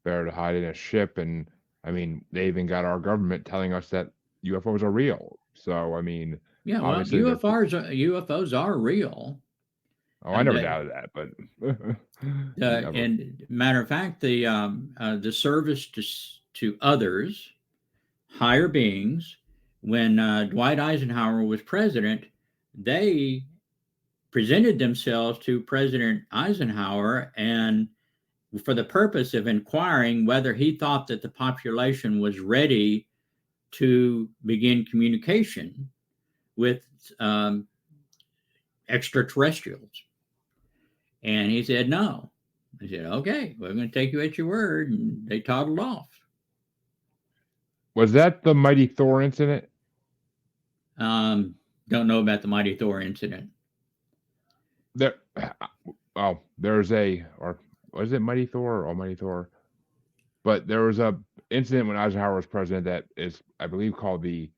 better to hide in a ship, and I mean, they even got our government telling us that UFOs are real. So, I mean, yeah, well, UFOs are real. Oh, I never doubted that, but and matter of fact, the service to others, higher beings, when Dwight Eisenhower was president, they presented themselves to President Eisenhower, and for the purpose of inquiring whether he thought that the population was ready to begin communication with extraterrestrials. And he said no. I said, okay, we're going to take you at your word. And they toddled off. Was that the Mighty Thor incident? Don't know about the Mighty Thor incident. There's or was it Mighty Thor or Almighty Thor? But there was a incident when Eisenhower was president that is, I believe, called the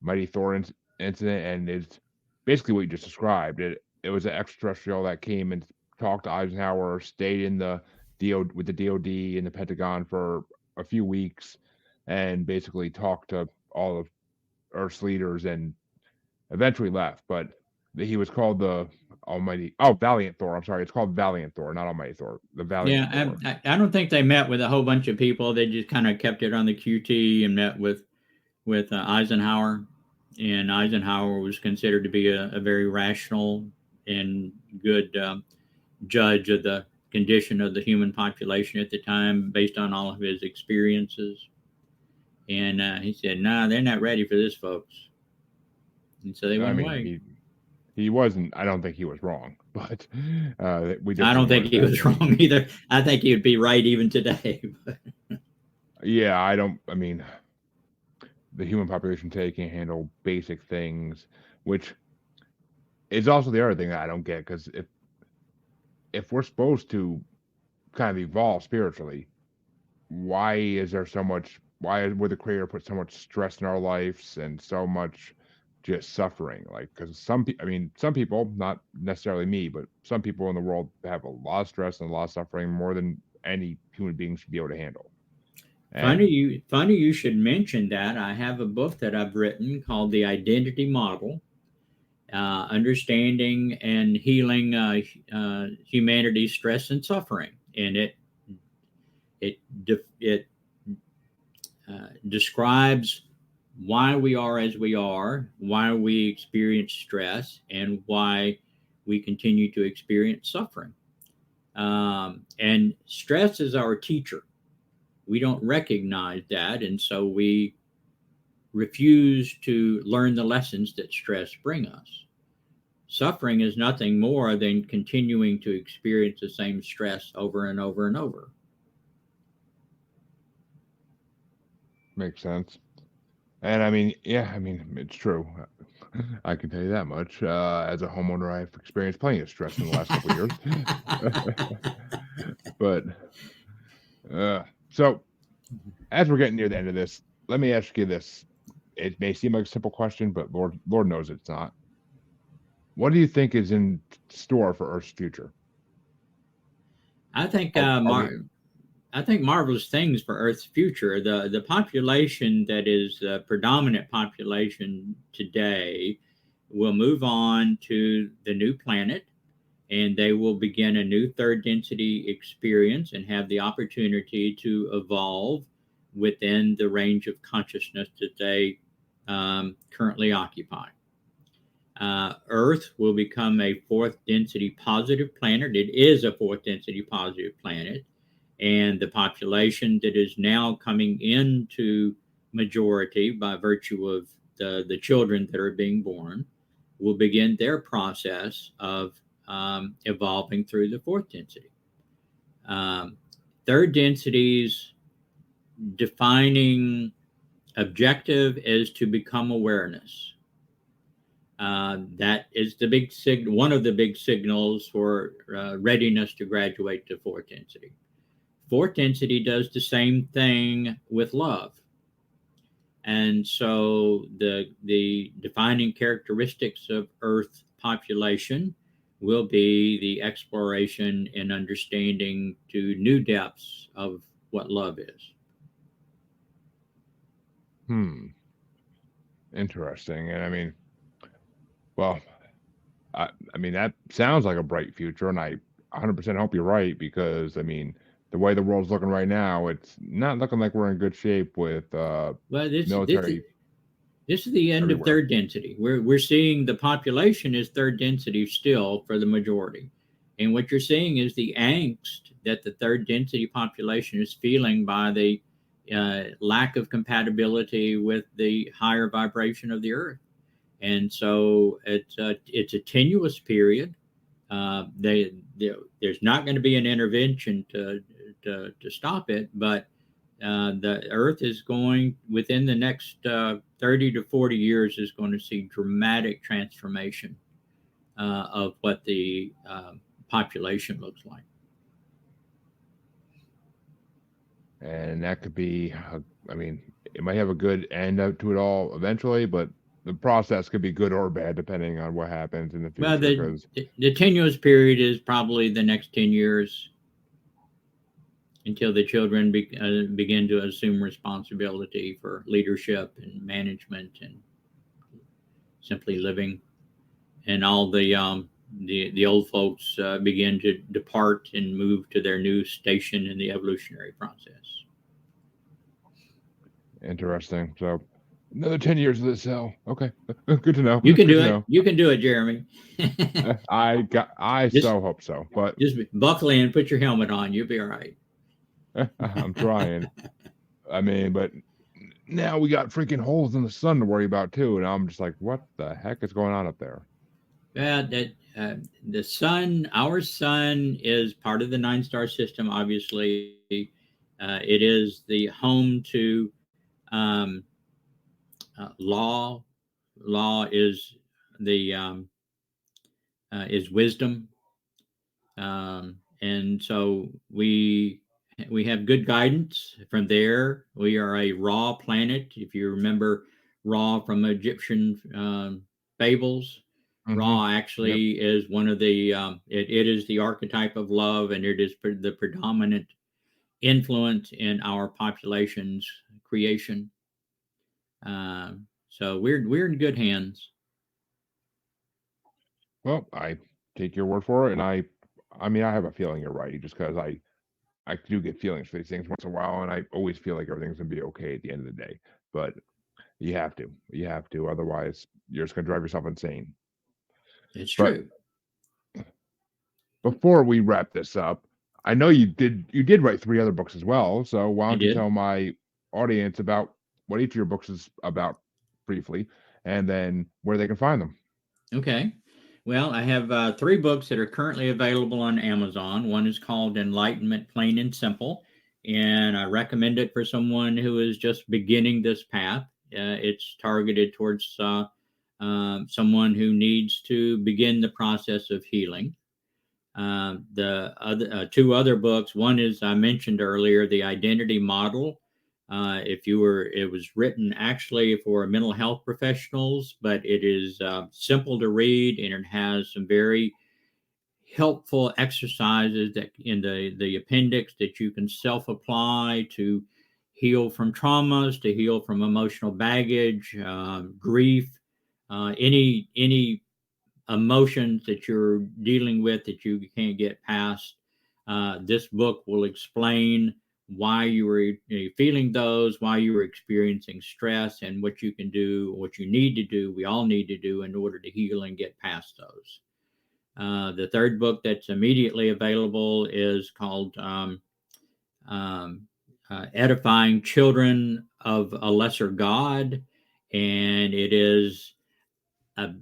Mighty Thor incident, and it's basically what you just described. It was an extraterrestrial that came and talked to Eisenhower, stayed in the with the DOD and the Pentagon for a few weeks, and basically talked to all of Earth's leaders, and eventually left. But he was called the Valiant Thor. I'm sorry, it's called Valiant Thor, not Almighty Thor. The Valiant Thor. I don't think they met with a whole bunch of people. They just kind of kept it on the QT and met with Eisenhower, and Eisenhower was considered to be a very rational and good judge of the condition of the human population at the time, based on all of his experiences. And he said, "No, they're not ready for this, folks." And so they went away. He wasn't. I don't think he was wrong, but I don't think he was wrong either. I think he would be right even today. Yeah, I don't. I mean, the human population today can't handle basic things, which is also the other thing that I don't get. Because if we're supposed to kind of evolve spiritually, why is there so much? Why would the Creator put so much stress in our lives and so much just suffering? Like, because some people, not necessarily me, but some people in the world have a lot of stress and a lot of suffering more than any human being should be able to handle. And Funny you should mention that. I have a book that I've written called The Identity Model, Understanding and Healing Humanity's Stress and Suffering. And it describes why we are as we are, why we experience stress, and why we continue to experience suffering. And stress is our teacher. We don't recognize that, and so we refuse to learn the lessons that stress bring us. Suffering is nothing more than continuing to experience the same stress over and over and over. makes sense. And I mean, yeah, I mean, it's true. I can tell you that much. As a homeowner, I've experienced plenty of stress in the last couple of years. But so, as we're getting near the end of this, let me ask you this. It may seem like a simple question, but Lord knows it's not. What do you think is in store for Earth's future? I think Are I think marvelous things for Earth's future. The population that is the predominant population today will move on to the new planet, and they will begin a new third density experience and have the opportunity to evolve within the range of consciousness that they currently occupy. Earth will become a fourth density positive planet. It is a fourth density positive planet. And the population that is now coming into majority by virtue of the children that are being born will begin their process of evolving through the fourth density. Third density's defining objective is to become awareness. That is the big one of the big signals for readiness to graduate to fourth density. Fourth density does the same thing with love. And so the defining characteristics of Earth population will be the exploration and understanding to new depths of what love is. Interesting. And I mean, well, I mean, that sounds like a bright future, and I 100% hope you're right, because I mean, the way the world's looking right now, it's not looking like we're in good shape with Well, this military this is the end of everywhere. third density. We're seeing the population is third density still for the majority. And what you're seeing is the angst that the third density population is feeling by the lack of compatibility with the higher vibration of the earth. And so it's a tenuous period. There's not going to be an intervention to stop it, but the earth is going, within the next 30 to 40 years, is going to see dramatic transformation of what the population looks like. And that could be, I mean, it might have a good end out to it all eventually, but the process could be good or bad depending on what happens in the future. Well, the tenuous period is probably the next 10 years until the children begin to assume responsibility for leadership and management and simply living, and all the old folks begin to depart and move to their new station in the evolutionary process. Interesting. So another 10 years of this cell. Okay. Good to know. You can Good do to it. know. You can do it, Jeremy. I so hope so. But just buckle in, put your helmet on. You'll be all right. I'm trying. I mean, but now we got freaking holes in the sun to worry about too, and I'm just like, what the heck is going on up there? Yeah, the sun, our sun, is part of the 9-star system. Obviously, it is the home to law. Law is the is wisdom, and so we have good guidance from there. We are a raw planet. If you remember Ra from Egyptian fables. Ra actually is one of the it is the archetype of love, and it is the predominant influence in our population's creation. So we're in good hands. Well, I take your word for it, and I mean, I have a feeling you're right, just because I do get feelings for these things once in a while, and I always feel like everything's gonna be okay at the end of the day. But you have to, otherwise you're just gonna drive yourself insane. It's But true. before we wrap this up, I know you did write 3 other books as well, so why I don't you did. tell my audience about what each of your books is about briefly, and then where they can find them. Okay. Well, I have 3 books that are currently available on Amazon. One is called Enlightenment Plain and Simple, and I recommend it for someone who is just beginning this path. It's targeted towards someone who needs to begin the process of healing. The other 2 other books, one is I mentioned earlier, The Identity Model. It was written actually for mental health professionals, but it is simple to read, and it has some very helpful exercises that in the appendix that you can self-apply to heal from traumas, to heal from emotional baggage, grief, any emotions that you're dealing with that you can't get past. This book will explain why you were feeling those, why you were experiencing stress, and what you can do, what you need to do, we all need to do in order to heal and get past those. The third book that's immediately available is called Edifying Children of a Lesser God, and it is a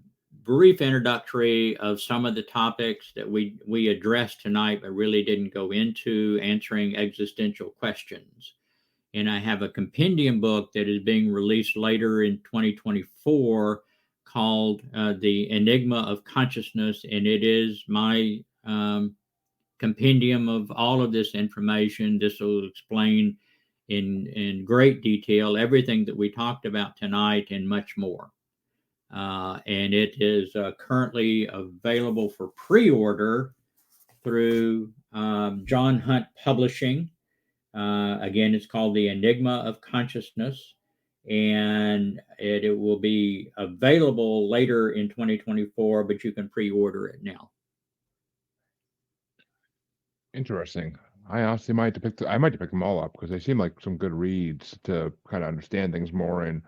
brief introductory of some of the topics that we addressed tonight, but really didn't go into, answering existential questions. And I have a compendium book that is being released later in 2024 called The Enigma of Consciousness, and it is my compendium of all of this information. This will explain in great detail everything that we talked about tonight and much more. And it is currently available for pre-order through John Hunt Publishing. Again, it's called The Enigma of Consciousness, and it will be available later in 2024, but you can pre-order it now. Interesting. I honestly might have to I might have to pick them all up because they seem like some good reads to kind of understand things more. And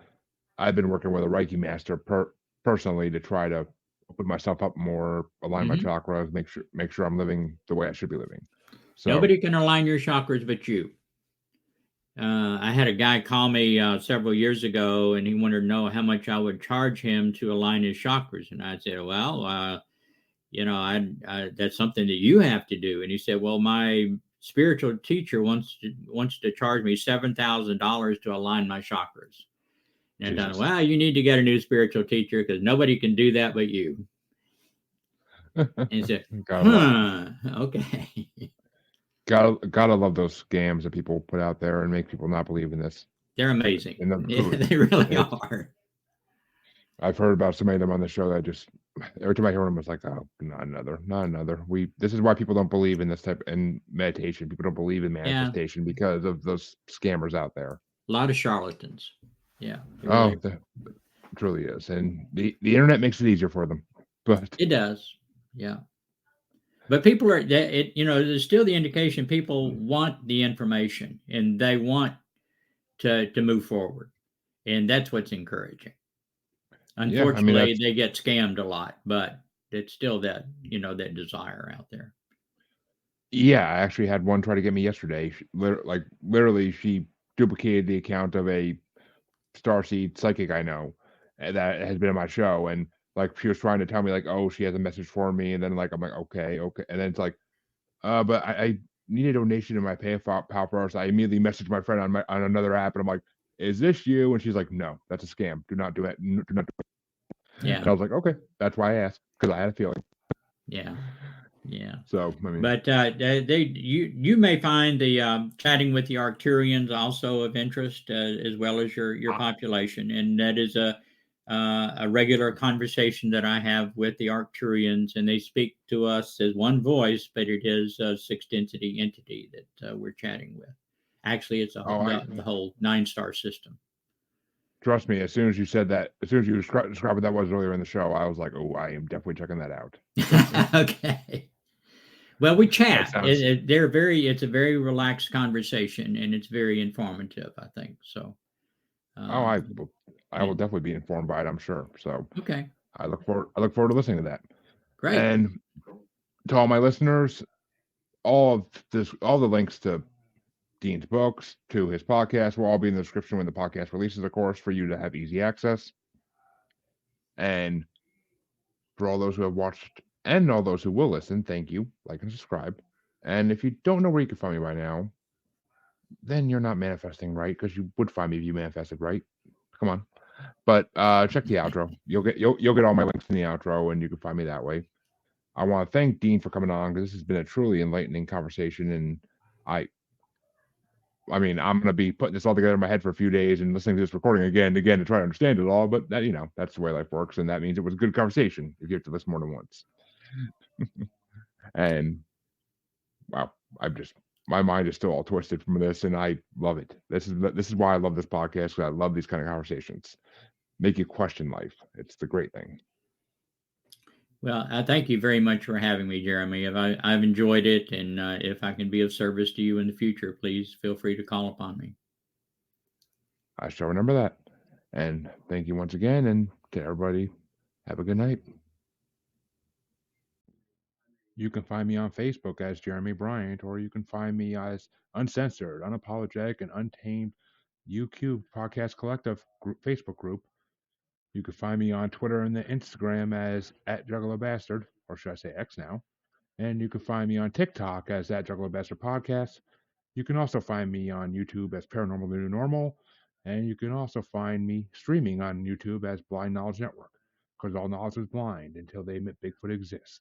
I've been working with a Reiki master personally to try to open myself up more, align my chakras, make sure I'm living the way I should be living. So Nobody can align your chakras but you. I had a guy call me several years ago, and he wanted to know how much I would charge him to align his chakras. And I said, well, I that's something that you have to do. And he said, well, my spiritual teacher wants to charge me $7,000 to align my chakras. And I thought, well, you need to get a new spiritual teacher because nobody can do that but you. And he said, okay. Gotta love those scams that people put out there and make people not believe in this. They're amazing. They really are. I've heard about so many of them on the show that I just every time I hear them, it's like, oh, not another. This is why people don't believe in this type in meditation. People don't believe in manifestation because of those scammers out there. A lot of charlatans. Yeah. Really. It truly is, and the internet makes it easier for them. But it does. Yeah. But people are, there's still the indication people want the information and they want to move forward. And that's what's encouraging. Unfortunately, they get scammed a lot, but it's still that, that desire out there. Yeah, I actually had one try to get me yesterday. Literally, she duplicated the account of a starseed psychic I know that has been on my show, and like she was trying to tell me like, oh, she has a message for me, and then like I'm like, okay, and then it's like, but I need a donation in my PayPal first. I immediately messaged my friend on another app, and I'm like, is this you? And she's like, no, that's a scam. Do not do it. Do not do it. Yeah. And I was like, okay, that's why I asked, because I had a feeling. Yeah. Yeah. So I mean, But you may find the chatting with the Arcturians also of interest, as well as your population, and that is a regular conversation that I have with the Arcturians, and they speak to us as one voice, but it is a sixth density entity that we're chatting with. Actually, it's oh, I the whole 9-star system. trust me. As soon as you said that, as soon as you described what that was earlier in the show, I was like, oh, I am definitely checking that out. Okay. Well, we That chat. sounds. It's a very relaxed conversation, and it's very informative, I think. So, Oh, um, I will and definitely be informed by it. I'm sure. So okay, I look forward to listening to that. great. And to all my listeners, all the links to Dean's books, to his podcast will all be in the description when the podcast releases, of course, for you to have easy access. And for all those who have watched and all those who will listen, thank you, like and subscribe. And if you don't know where you can find me by now, then you're not manifesting right, because you would find me if you manifested right. Come on. But check the outro. You'll get all my links in the outro, and you can find me that way. I want to thank Dean for coming on, because this has been a truly enlightening conversation, and I I mean, I'm gonna be putting this all together in my head for a few days and listening to this recording again and again to try to understand it all. But that, that's the way life works, and that means it was a good conversation if you have to listen more than once. And wow, I'm just my mind is still all twisted from this, and I love it. This is why I love this podcast. 'Cause I love these kind of conversations. Make you question life. It's the great thing. Well, I thank you very much for having me, Jeremy. I've enjoyed it, and if I can be of service to you in the future, please feel free to call upon me. I shall remember that. And thank you once again, and to everybody, have a good night. You can find me on Facebook as Jeremy Bryant, or you can find me as Uncensored, Unapologetic, and Untamed UQ Podcast Collective Facebook group. You can find me on Twitter and the Instagram as @JugglerBastard, or should I say X now. And you can find me on TikTok as @JugglerBastard Podcast. You can also find me on YouTube as Paranormal the New Normal. And you can also find me streaming on YouTube as Blind Knowledge Network, because all knowledge is blind until they admit Bigfoot exists.